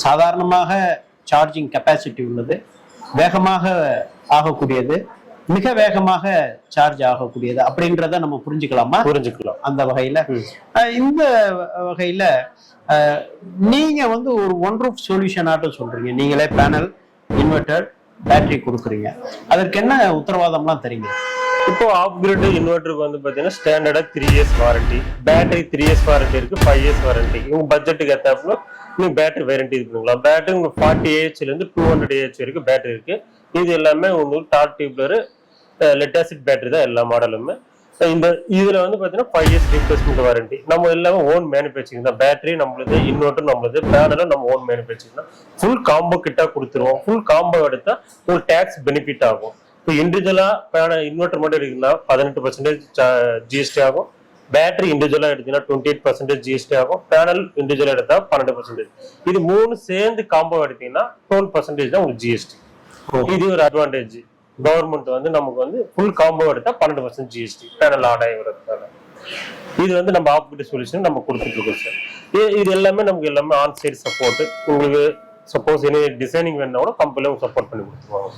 சாதாரணமாக charging capacity உள்ளது, வேகமாக ஆகக்கூடியது, மிக வேகமாக சார்ஜ் ஆகக்கூடியது அப்படின்றத நம்ம புரிஞ்சுக்கலாமா? புரிஞ்சுக்கலாம். அந்த வகையில இந்த வகையில நீங்க வந்து ஒரு ஒன் ரூஃப் சொல்யூஷன் ஆட்டும் சொல்றீங்க. நீங்களே பேனல், இன்வெர்டர், பேட்டரி கொடுக்குறீங்க. அதற்கு என்ன உத்தரவாதம்லாம் தரீங்க? இப்போ அப்கிரேட் இன்வெர்டருக்கு வந்து பாத்தீங்கன்னா ஸ்டாண்டர்டா 3 years warranty, battery 3 years warranty இருக்கு, 5 இயர்ஸ் வாரண்டி. உங்க பட்ஜெட்டுக்கு ஏத்தாப்புல நீங்க பேட்டரி வாரண்டி இது பண்ணிக்கலாம். பேட்டரி உங்களுக்கு 40 AH இருந்து 200 AH வரைக்கும் பேட்டரி இருக்கு. இது எல்லாமே உங்களுக்கு dot tubular lead acid battery தான் எல்லா மாடலுமே. இந்த இதுல வந்து பாத்தீங்கன்னா 5 இயர்ஸ் ரீப்ளேஸ்மெண்ட் வாரண்டி. நம்ம எல்லாமே ஓன் மேனுஃபேக்சரிங் தான். பேட்டரி நம்மளுது, இன்வெர்டர் நம்மளுது, பேனலும் நம்ம ஓன் மேனுஃபேக்சரிங் தான். ஃபுல் காம்போ கிட்டா கொடுத்துருவோம். ஃபுல் காம்போ எடுத்தா உங்களுக்கு டேக்ஸ் பெனிஃபிட் ஆகும். இப்போ இண்டிவிஜுவலா இன்வெர்டர் மட்டும் எடுத்தீங்கன்னா 18% ஜிஎஸ்டி ஆகும். பேட்டரி இண்டிவிஜுவலா எடுத்தீங்கன்னா 28% ஜிஎஸ்டி ஆகும். பேனல் இண்டிவிஜுவலா எடுத்தா 12%. இது மூணு சேர்ந்து காம்போ எடுத்தீங்கன்னா 12% தான் உங்களுக்கு ஜிஎஸ்டி. இது ஒரு அட்வான்டேஜ். கவர்மெண்ட் வந்து நமக்கு வந்து ஃபுல் காம்போ எடுத்தா 12% ஜிஎஸ்டி பேனல் ஆடாய் வரதுனால. இது வந்து நம்ம ஆப்கிரேட் சொல்யூஷன் நம்ம கொடுத்துட்டு இருக்கோம் சார். இது எல்லாமே நமக்கு எல்லாமே ஆன் சைட் சப்போர்ட். உங்களுக்கு சப்போஸ் எனி டிசைனிங் வேணும்னா கூட கம்பெனில சப்போர்ட் பண்ணி கொடுத்துருவாங்க.